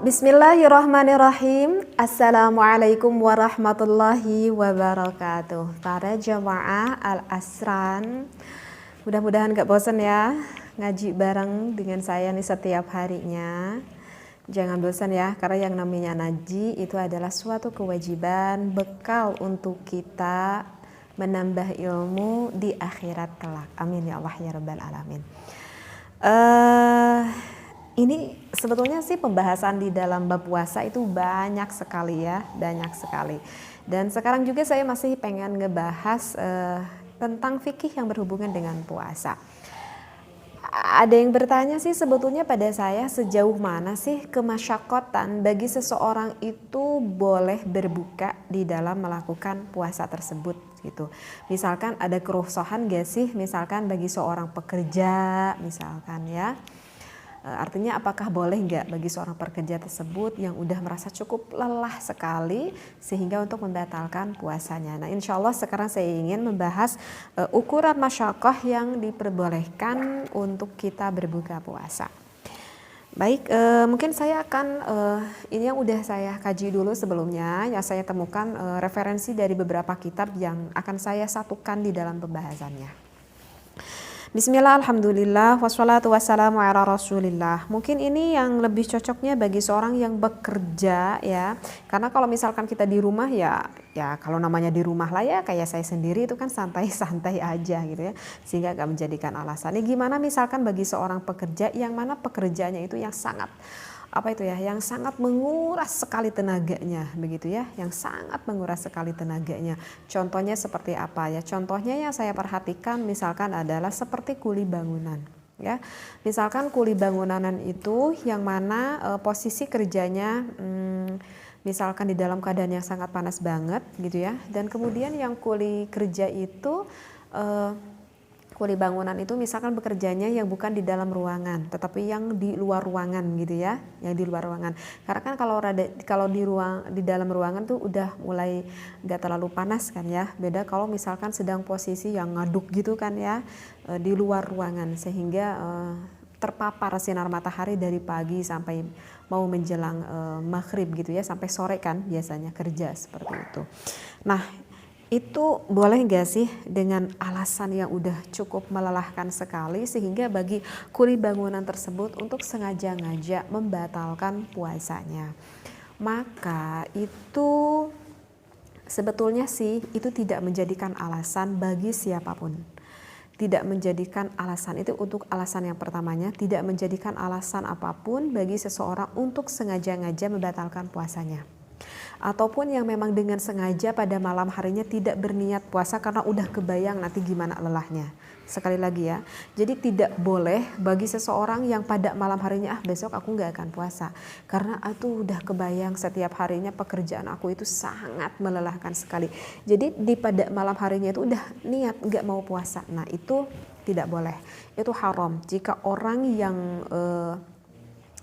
Bismillahirrahmanirrahim. Assalamualaikum warahmatullahi wabarakatuh. Para jamaah Al-Asran, mudah-mudahan gak bosan ya ngaji bareng dengan saya nih setiap harinya. Jangan bosan ya, karena yang namanya ngaji itu adalah suatu kewajiban, bekal untuk kita menambah ilmu di akhirat kelak. Amin ya Allah ya Rabbal Alamin. Ini sebetulnya sih pembahasan di dalam bab puasa itu banyak sekali ya, banyak sekali. Dan sekarang juga saya masih pengen ngebahas tentang fikih yang berhubungan dengan puasa. Ada yang bertanya sih sebetulnya pada saya, sejauh mana sih kemasyakotan bagi seseorang itu boleh berbuka di dalam melakukan puasa tersebut gitu. Misalkan ada kerusuhan gak sih, misalkan bagi seorang pekerja misalkan ya. Artinya apakah boleh nggak bagi seorang pekerja tersebut yang udah merasa cukup lelah sekali sehingga untuk membatalkan puasanya. Nah insya Allah sekarang saya ingin membahas ukuran masyakoh yang diperbolehkan untuk kita berbuka puasa. Baik, mungkin saya akan, ini yang udah saya kaji dulu sebelumnya, yang saya temukan referensi dari beberapa kitab yang akan saya satukan di dalam pembahasannya. Bismillah, alhamdulillah, wassalatu wassalamu ala rasulillah. Mungkin ini yang lebih cocoknya bagi seorang yang bekerja ya. Karena kalau misalkan kita di rumah ya kalau namanya di rumah lah ya, kayak saya sendiri itu kan santai-santai aja gitu ya. Sehingga gak menjadikan alasan. Ini gimana misalkan bagi seorang pekerja yang mana pekerjaannya itu yang sangat yang sangat menguras sekali tenaganya begitu ya, yang sangat menguras sekali tenaganya. Contohnya seperti apa ya? Contohnya yang saya perhatikan misalkan adalah seperti kuli bangunan ya. Misalkan kuli bangunan itu yang mana posisi kerjanya misalkan di dalam keadaan yang sangat panas banget gitu ya, dan kemudian yang kuli kerja itu kuli bangunan itu misalkan bekerjanya yang bukan di dalam ruangan, tetapi yang di luar ruangan gitu ya, yang di luar ruangan. Karena kan kalau di dalam ruangan tuh udah mulai nggak terlalu panas kan ya. Beda kalau misalkan sedang posisi yang ngaduk gitu kan ya, di luar ruangan sehingga terpapar sinar matahari dari pagi sampai mau menjelang maghrib gitu ya, sampai sore kan biasanya kerja seperti itu. Nah itu boleh gak sih dengan alasan yang udah cukup melelahkan sekali sehingga bagi kuli bangunan tersebut untuk sengaja-ngaja membatalkan puasanya. Maka itu sebetulnya sih itu tidak menjadikan alasan bagi siapapun. Tidak menjadikan alasan itu untuk alasan yang pertamanya, tidak menjadikan alasan apapun bagi seseorang untuk sengaja-ngaja membatalkan puasanya. Ataupun yang memang dengan sengaja pada malam harinya tidak berniat puasa karena udah kebayang nanti gimana lelahnya. Sekali lagi ya, jadi tidak boleh bagi seseorang yang pada malam harinya besok aku gak akan puasa karena aku udah kebayang setiap harinya pekerjaan aku itu sangat melelahkan sekali. Jadi di pada malam harinya itu udah niat gak mau puasa. Nah itu tidak boleh, itu haram jika orang yang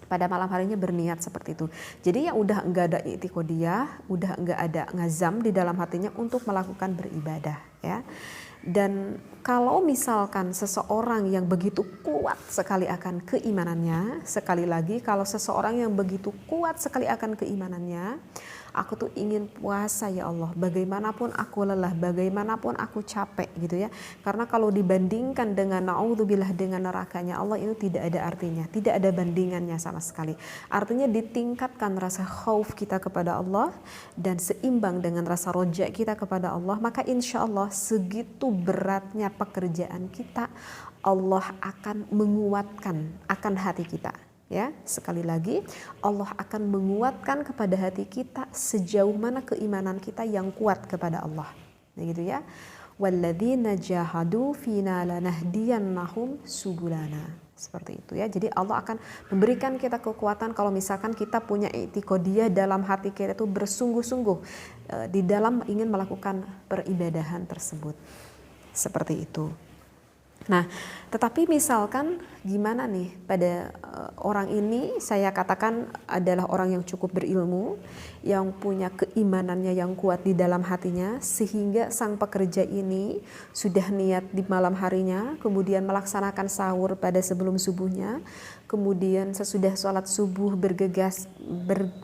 pada malam harinya berniat seperti itu. Jadi yang udah enggak ada i'tiqadiyah, udah enggak ada ngazam di dalam hatinya untuk melakukan beribadah ya. Dan kalau misalkan seseorang yang begitu kuat sekali akan keimanannya, sekali lagi kalau seseorang yang begitu kuat sekali akan keimanannya, aku tuh ingin puasa ya Allah, bagaimanapun aku lelah, bagaimanapun aku capek gitu ya. Karena kalau dibandingkan dengan naudzubillah dengan nerakanya Allah itu tidak ada artinya, tidak ada bandingannya sama sekali. Artinya ditingkatkan rasa khauf kita kepada Allah dan seimbang dengan rasa roja kita kepada Allah, maka insya Allah segitu beratnya pekerjaan kita, Allah akan menguatkan akan hati kita. Ya, sekali lagi Allah akan menguatkan kepada hati kita sejauh mana keimanan kita yang kuat kepada Allah. Nah, gitu ya. Walladzina jahadu fina lanahdiyannahum subulana. Seperti itu ya. Jadi Allah akan memberikan kita kekuatan kalau misalkan kita punya i'tiqadiyah dalam hati kita itu bersungguh-sungguh di dalam ingin melakukan peribadahan tersebut. Seperti itu. Nah, tetapi misalkan gimana nih pada orang ini saya katakan adalah orang yang cukup berilmu, yang punya keimanannya yang kuat di dalam hatinya, sehingga sang pekerja ini sudah niat di malam harinya, kemudian melaksanakan sahur pada sebelum subuhnya, kemudian sesudah sholat subuh bergegas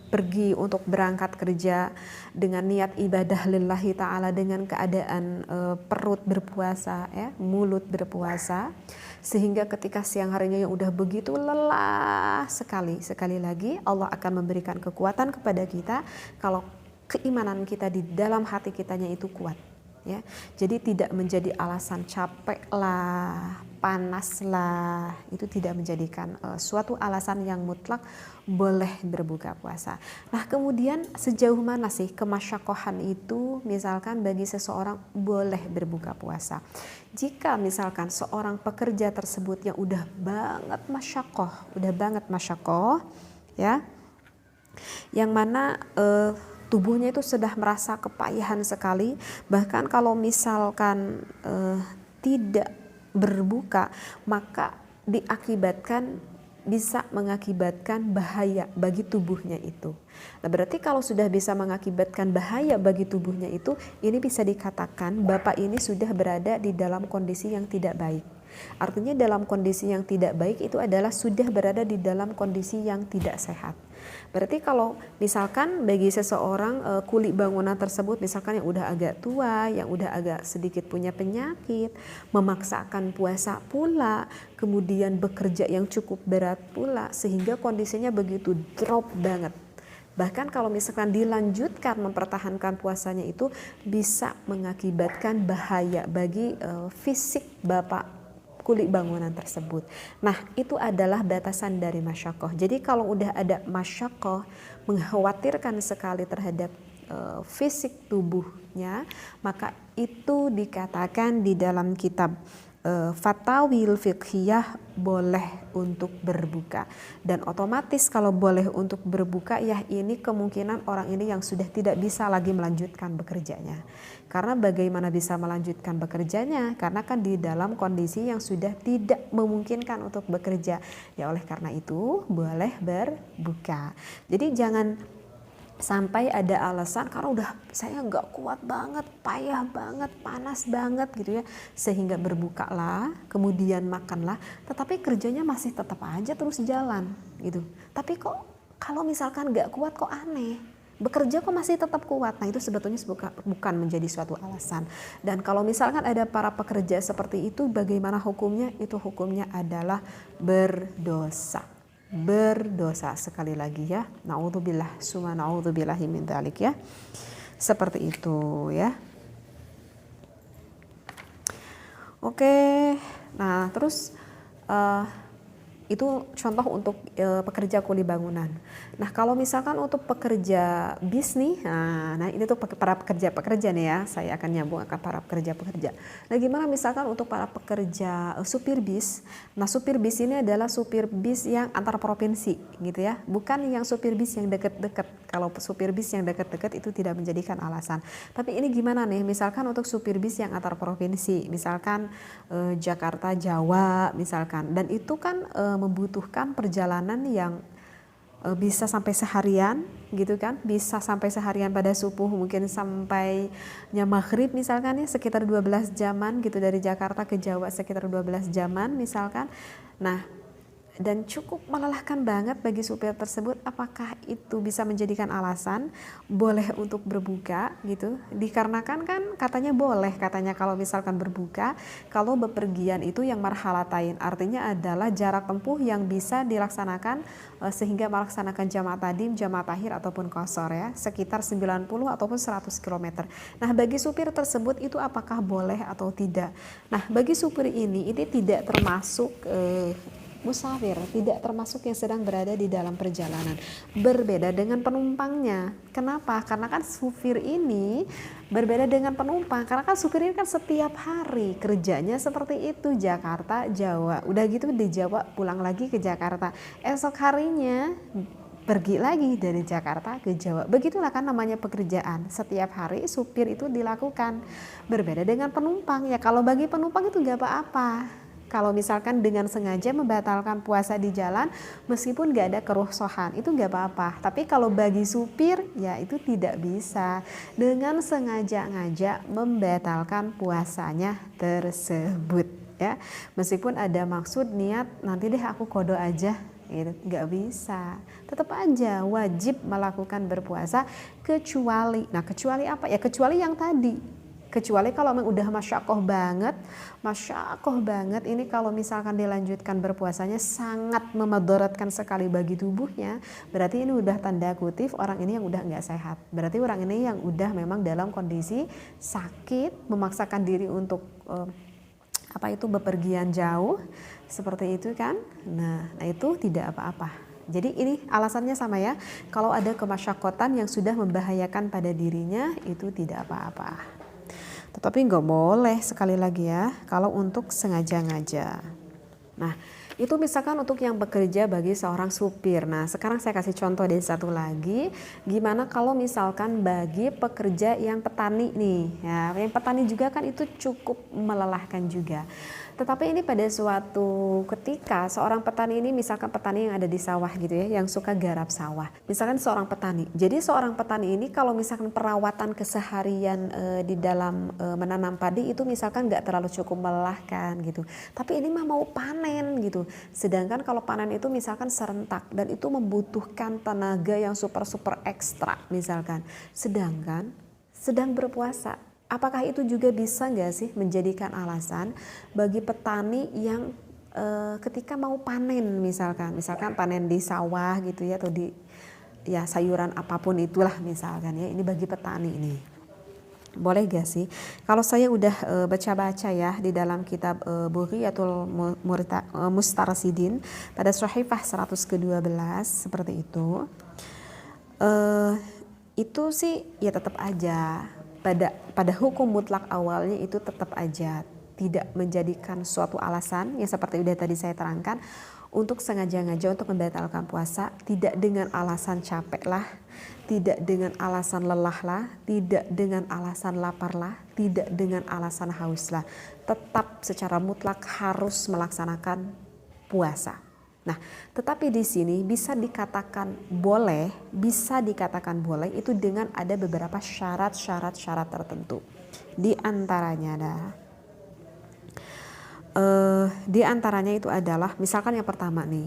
pergi untuk berangkat kerja dengan niat ibadah lillahi ta'ala dengan keadaan perut berpuasa, ya, mulut berpuasa, sehingga ketika siang harinya yang udah begitu lelah sekali lagi Allah akan memberikan kekuatan kepada kita kalau keimanan kita di dalam hati kitanya itu kuat, ya. Jadi tidak menjadi alasan capek lah, panas lah, itu tidak menjadikan suatu alasan yang mutlak boleh berbuka puasa. Nah, kemudian sejauh mana sih kemasyakohan itu misalkan bagi seseorang boleh berbuka puasa? Jika misalkan seorang pekerja tersebut yang udah banget masyakoh, ya, yang mana tubuhnya itu sudah merasa kepayahan sekali, bahkan kalau misalkan tidak berbuka maka bisa mengakibatkan bahaya bagi tubuhnya itu. Nah, berarti kalau sudah bisa mengakibatkan bahaya bagi tubuhnya itu, ini bisa dikatakan Bapak ini sudah berada di dalam kondisi yang tidak baik. Artinya dalam kondisi yang tidak baik itu adalah sudah berada di dalam kondisi yang tidak sehat. Berarti kalau misalkan bagi seseorang kuli bangunan tersebut misalkan yang udah agak tua, yang udah agak sedikit punya penyakit, memaksakan puasa pula, kemudian bekerja yang cukup berat pula, sehingga kondisinya begitu drop banget. Bahkan kalau misalkan dilanjutkan mempertahankan puasanya itu bisa mengakibatkan bahaya bagi fisik Bapak kuli bangunan tersebut. Nah, itu adalah batasan dari masyakoh. Jadi kalau udah ada masyakoh mengkhawatirkan sekali terhadap fisik tubuhnya, maka itu dikatakan di dalam kitab Fatawil Fiqhiyah boleh untuk berbuka. Dan otomatis kalau boleh untuk berbuka, ya ini kemungkinan orang ini yang sudah tidak bisa lagi melanjutkan bekerjanya. Karena bagaimana bisa melanjutkan bekerjanya? Karena kan di dalam kondisi yang sudah tidak memungkinkan untuk bekerja. Ya oleh karena itu boleh berbuka. Jadi jangan sampai ada alasan karena udah saya nggak kuat banget, payah banget, panas banget gitu ya, sehingga berbukalah, kemudian makanlah, tetapi kerjanya masih tetap aja terus jalan gitu. Tapi kok kalau misalkan nggak kuat kok aneh, bekerja kok masih tetap kuat. Nah, itu sebetulnya bukan menjadi suatu alasan. Dan kalau misalkan ada para pekerja seperti itu, bagaimana hukumnya? Itu hukumnya adalah berdosa sekali lagi ya. Naudzubillah summa naudzubillahi min dzalik ya. Seperti itu ya. Oke. Nah, terus itu contoh untuk pekerja kuli bangunan. Nah, kalau misalkan untuk pekerja bis nih, nah ini tuh para pekerja nih ya, saya akan nyambung ke para pekerja. Nah, gimana misalkan untuk para pekerja supir bis? Nah, supir bis ini adalah supir bis yang antar provinsi gitu ya, bukan yang supir bis yang deket-deket. Kalau supir bis yang deket-deket itu tidak menjadikan alasan. Tapi ini gimana nih, misalkan untuk supir bis yang antar provinsi, misalkan Jakarta, Jawa misalkan, dan itu kan membutuhkan perjalanan yang bisa sampai seharian gitu kan, bisa sampai seharian pada subuh, mungkin sampainya maghrib misalkan ya, sekitar 12 jaman gitu dari Jakarta ke Jawa, sekitar 12 jaman misalkan. Nah, dan cukup melelahkan banget bagi supir tersebut. Apakah itu bisa menjadikan alasan boleh untuk berbuka gitu? Dikarenakan kan katanya boleh, katanya kalau misalkan berbuka kalau bepergian itu yang marhalatain, artinya adalah jarak tempuh yang bisa dilaksanakan sehingga melaksanakan jamaah tadim, jamaah tahir ataupun qashar ya, sekitar 90 ataupun 100 km. Nah, bagi supir tersebut itu apakah boleh atau tidak? Nah, bagi supir ini tidak termasuk musafir, tidak termasuk yang sedang berada di dalam perjalanan. Berbeda dengan penumpangnya. Kenapa? Karena kan supir ini berbeda dengan penumpang. Karena kan supir ini kan setiap hari kerjanya seperti itu, Jakarta, Jawa. Udah gitu di Jawa pulang lagi ke Jakarta. Esok harinya pergi lagi dari Jakarta ke Jawa. Begitulah kan namanya pekerjaan. Setiap hari supir itu dilakukan. Berbeda dengan penumpang. Ya kalau bagi penumpang itu gak apa-apa Kalau misalkan dengan sengaja membatalkan puasa di jalan meskipun gak ada kerusuhan itu gak apa-apa. Tapi kalau bagi supir ya itu tidak bisa. Dengan sengaja-ngaja membatalkan puasanya tersebut ya. Meskipun ada maksud niat nanti deh aku kodo aja gitu, nggak bisa. Tetap aja wajib melakukan berpuasa kecuali, nah kecuali apa ya, kecuali yang tadi. Kecuali kalau memang udah masyakoh banget ini kalau misalkan dilanjutkan berpuasanya sangat memudaratkan sekali bagi tubuhnya, berarti ini udah tanda kutip orang ini yang udah nggak sehat. Berarti orang ini yang udah memang dalam kondisi sakit, memaksakan diri untuk bepergian jauh seperti itu kan. Nah itu tidak apa-apa. Jadi ini alasannya sama ya, kalau ada kemasyakotan yang sudah membahayakan pada dirinya itu tidak apa-apa. Tetapi nggak boleh sekali lagi ya kalau untuk sengaja-ngaja. Nah itu misalkan untuk yang bekerja bagi seorang supir. Nah sekarang saya kasih contoh dari satu lagi. Gimana kalau misalkan bagi pekerja yang petani nih ya, yang petani juga kan itu cukup melelahkan juga. Tetapi ini pada suatu ketika seorang petani ini, misalkan petani yang ada di sawah gitu ya, yang suka garap sawah. Misalkan seorang petani. Jadi seorang petani ini kalau misalkan perawatan keseharian di dalam menanam padi itu misalkan nggak terlalu cukup melelahkan gitu. Tapi ini mah mau panen gitu. Sedangkan kalau panen itu misalkan serentak dan itu membutuhkan tenaga yang super ekstra misalkan. Sedangkan sedang berpuasa. Apakah itu juga bisa nggak sih menjadikan alasan bagi petani yang ketika mau panen misalkan panen di sawah gitu ya, atau di ya sayuran apapun itulah misalkan ya, ini bagi petani ini. Boleh gak sih? Kalau saya udah baca-baca ya di dalam kitab Bughiyatul Mustarsidin pada Sahifah 100 ke-12 seperti itu. Itu sih ya tetap aja pada hukum mutlak awalnya itu tetap aja tidak menjadikan suatu alasan yang seperti udah tadi saya terangkan untuk sengaja-ngaja untuk membatalkan puasa, tidak dengan alasan capek lah, tidak dengan alasan lelah lah, tidak dengan alasan lapar lah, tidak dengan alasan haus lah, tetap secara mutlak harus melaksanakan puasa. Nah, tetapi di sini bisa dikatakan boleh itu dengan ada beberapa syarat tertentu. Di antaranya itu adalah misalkan yang pertama nih,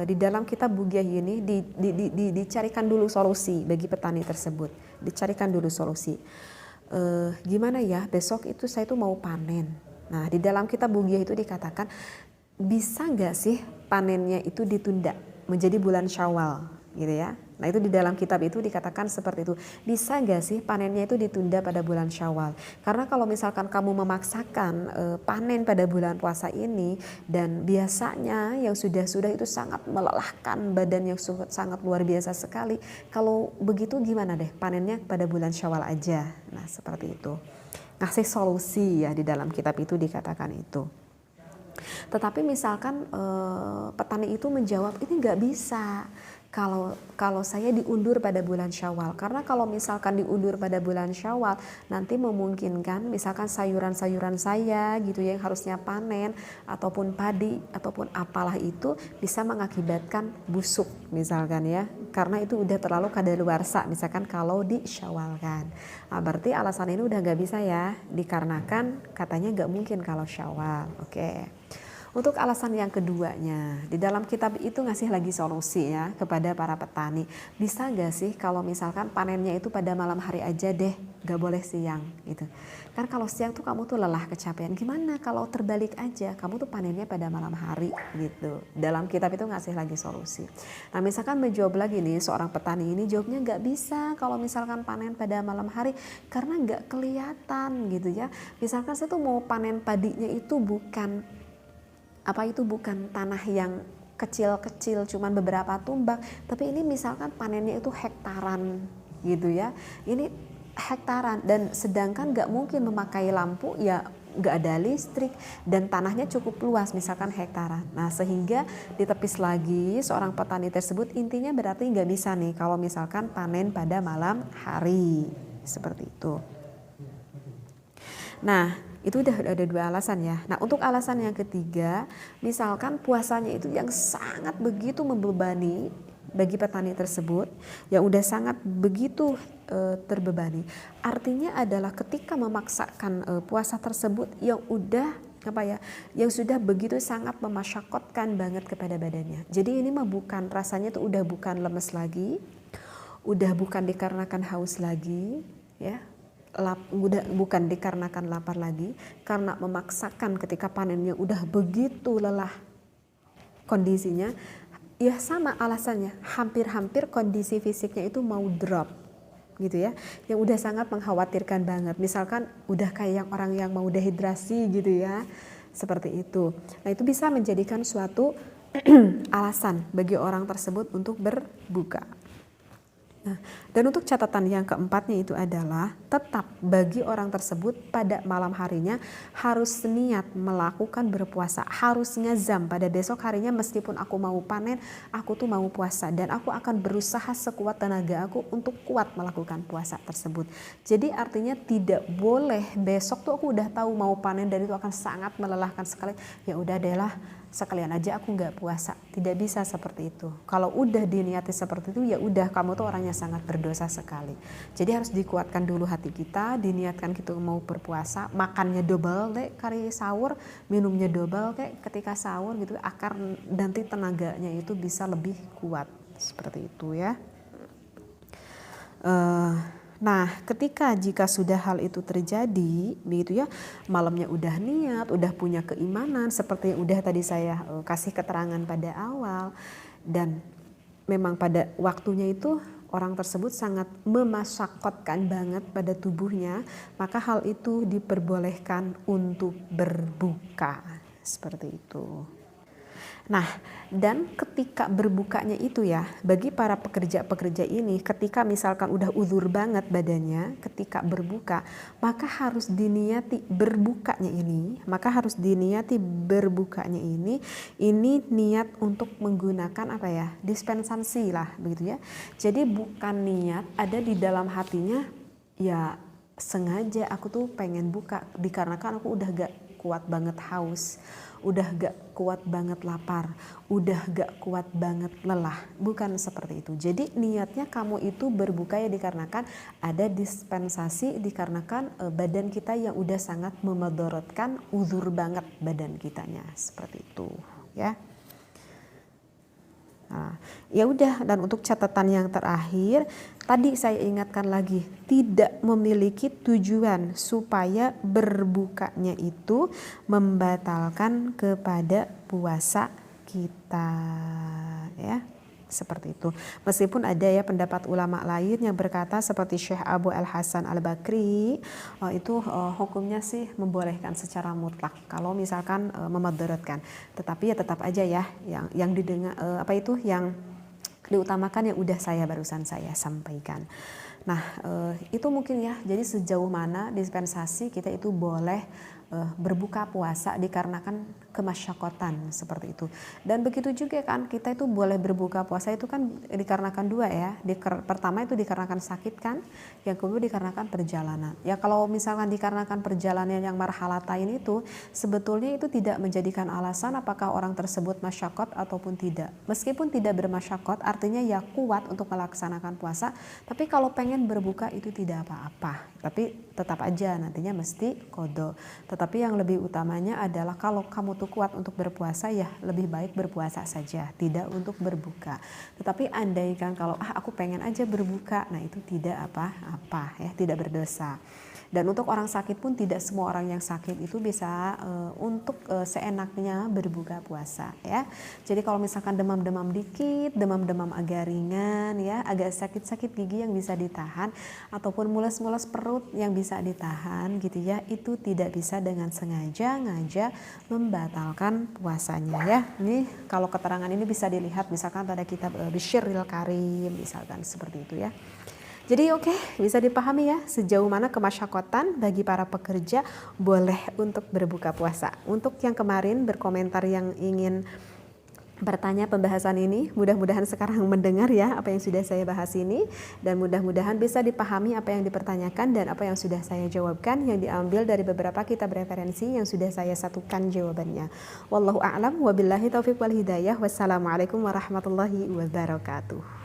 di dalam kitab Bughiyah ini dicarikan dulu solusi bagi petani tersebut. Dicarikan dulu solusi. Gimana ya besok itu saya tuh mau panen. Nah, di dalam kitab Bughiyah itu dikatakan bisa nggak sih panennya itu ditunda menjadi bulan Syawal gitu ya. Nah itu di dalam kitab itu dikatakan seperti itu. Bisa nggak sih panennya itu ditunda pada bulan Syawal? Karena kalau misalkan kamu memaksakan panen pada bulan puasa ini dan biasanya yang sudah itu sangat melelahkan badan yang sangat luar biasa sekali. Kalau begitu gimana deh panennya pada bulan Syawal aja. Nah seperti itu. Ngasih solusi ya di dalam kitab itu dikatakan itu. Tetapi misalkan petani itu menjawab ini nggak bisa kalau saya diundur pada bulan Syawal, karena kalau misalkan diundur pada bulan Syawal nanti memungkinkan misalkan sayuran-sayuran saya gitu yang harusnya panen ataupun padi ataupun apalah itu bisa mengakibatkan busuk misalkan ya, karena itu udah terlalu kadaluarsa misalkan kalau disyawalkan. Nah, berarti alasan ini udah nggak bisa ya, dikarenakan katanya nggak mungkin kalau Syawal. Oke. Untuk alasan yang keduanya, di dalam kitab itu ngasih lagi solusi ya kepada para petani. Bisa gak sih kalau misalkan panennya itu pada malam hari aja deh, gak boleh siang gitu. Kan kalau siang tuh kamu tuh lelah kecapean, gimana kalau terbalik aja, kamu tuh panennya pada malam hari gitu. Dalam kitab itu ngasih lagi solusi. Nah misalkan menjawab lagi nih seorang petani ini jawabnya gak bisa kalau misalkan panen pada malam hari karena gak kelihatan gitu ya. Misalkan saya tuh mau panen padinya itu bukan tanah yang kecil-kecil cuman beberapa tumbak, tapi ini misalkan panennya itu hektaran gitu ya, ini hektaran dan sedangkan gak mungkin memakai lampu ya, gak ada listrik dan tanahnya cukup luas misalkan hektaran. Nah sehingga ditepis lagi seorang petani tersebut, intinya berarti gak bisa nih kalau misalkan panen pada malam hari seperti itu. Nah Itu udah ada 2 alasan ya. Nah, untuk alasan yang ketiga, misalkan puasanya itu yang sangat begitu membebani bagi petani tersebut, yang udah sangat begitu terbebani. Artinya adalah ketika memaksakan puasa tersebut yang udah yang sudah begitu sangat memasyakotkan banget kepada badannya. Jadi ini mah bukan, rasanya tuh udah bukan lemes lagi, udah bukan dikarenakan haus lagi, ya, udah bukan dikarenakan lapar lagi, karena memaksakan ketika panennya udah begitu lelah kondisinya, ya sama alasannya, hampir-hampir kondisi fisiknya itu mau drop gitu ya, yang udah sangat mengkhawatirkan banget. Misalkan udah kayak orang yang mau dehidrasi gitu ya, seperti itu. Nah, itu bisa menjadikan suatu alasan bagi orang tersebut untuk berbuka. Nah, dan untuk catatan yang keempatnya itu adalah tetap bagi orang tersebut pada malam harinya harus niat melakukan berpuasa, harus ngazam pada besok harinya meskipun aku mau panen, aku tuh mau puasa dan aku akan berusaha sekuat tenaga aku untuk kuat melakukan puasa tersebut. Jadi artinya tidak boleh besok tuh aku udah tahu mau panen dan itu akan sangat melelahkan sekali, ya udah deh lah, sekalian aja aku nggak puasa. Tidak bisa seperti itu. Kalau udah diniati seperti itu, ya udah kamu tuh orangnya sangat berdosa sekali. Jadi harus dikuatkan dulu hati kita, diniatkan kita mau berpuasa, makannya double deh kali sahur, minumnya double kayak ketika sahur gitu, agar nanti tenaganya itu bisa lebih kuat seperti itu ya. Nah, jika sudah hal itu terjadi, begitu ya, malamnya udah niat, udah punya keimanan, seperti yang udah tadi saya kasih keterangan pada awal, dan memang pada waktunya itu orang tersebut sangat memasyakotkan banget pada tubuhnya, maka hal itu diperbolehkan untuk berbuka, seperti itu. Nah, dan ketika berbukanya itu ya, bagi para pekerja-pekerja ini ketika misalkan udah uzur banget badannya, ketika berbuka, maka harus diniati berbukanya ini niat untuk menggunakan dispensasi lah begitu ya. Jadi bukan niat ada di dalam hatinya, ya sengaja aku tuh pengen buka dikarenakan aku udah gak kuat banget haus, udah gak kuat banget lapar, udah gak kuat banget lelah. Bukan seperti itu. Jadi niatnya kamu itu berbuka ya dikarenakan ada dispensasi, dikarenakan badan kita yang udah sangat memedorotkan, uzur banget badan kitanya, seperti itu ya. Nah, ya udah, dan untuk catatan yang terakhir, tadi saya ingatkan lagi, tidak memiliki tujuan supaya berbukanya itu membatalkan kepada puasa kita ya. Seperti itu. Meskipun ada ya pendapat ulama lain yang berkata seperti Syekh Abu Al-Hasan Al-Bakri, itu hukumnya sih membolehkan secara mutlak kalau misalkan memadaratkan. Tetapi ya tetap aja ya yang didengar yang diutamakan yang udah barusan saya sampaikan. Nah, itu mungkin ya. Jadi sejauh mana dispensasi kita itu boleh berbuka puasa dikarenakan kemasyakotan seperti itu. Dan begitu juga kan kita itu boleh berbuka puasa itu kan dikarenakan dua ya. Pertama itu dikarenakan sakit kan, yang kedua dikarenakan perjalanan. Ya kalau misalkan dikarenakan perjalanan yang marhalatain itu sebetulnya itu tidak menjadikan alasan apakah orang tersebut masyakot ataupun tidak. Meskipun tidak bermasyakot artinya ya kuat untuk melaksanakan puasa, tapi kalau pengen berbuka itu tidak apa-apa. Tapi tetap aja nantinya mesti qadha. Tetapi yang lebih utamanya adalah kalau kamu tuh kuat untuk berpuasa ya lebih baik berpuasa saja, tidak untuk berbuka. Tetapi andaikan kalau aku pengen aja berbuka, nah itu tidak apa-apa ya, tidak berdosa. Dan untuk orang sakit pun tidak semua orang yang sakit itu bisa untuk seenaknya berbuka puasa ya. Jadi kalau misalkan demam-demam dikit, demam-demam agak ringan ya, agak sakit-sakit gigi yang bisa ditahan ataupun mules-mules perut yang bisa ditahan gitu ya, itu tidak bisa dengan sengaja membatalkan puasanya ya. Ini kalau keterangan ini bisa dilihat misalkan pada kitab Bisyiril Karim misalkan seperti itu ya. Jadi bisa dipahami ya sejauh mana kemasyakotan bagi para pekerja boleh untuk berbuka puasa. Untuk yang kemarin berkomentar yang ingin bertanya pembahasan ini. Mudah-mudahan sekarang mendengar ya apa yang sudah saya bahas ini, dan mudah-mudahan bisa dipahami apa yang dipertanyakan dan apa yang sudah saya jawabkan, yang diambil dari beberapa kitab referensi yang sudah saya satukan jawabannya. Wallahu a'lam, wabillahi taufiq wal hidayah. Wassalamualaikum warahmatullahi wabarakatuh.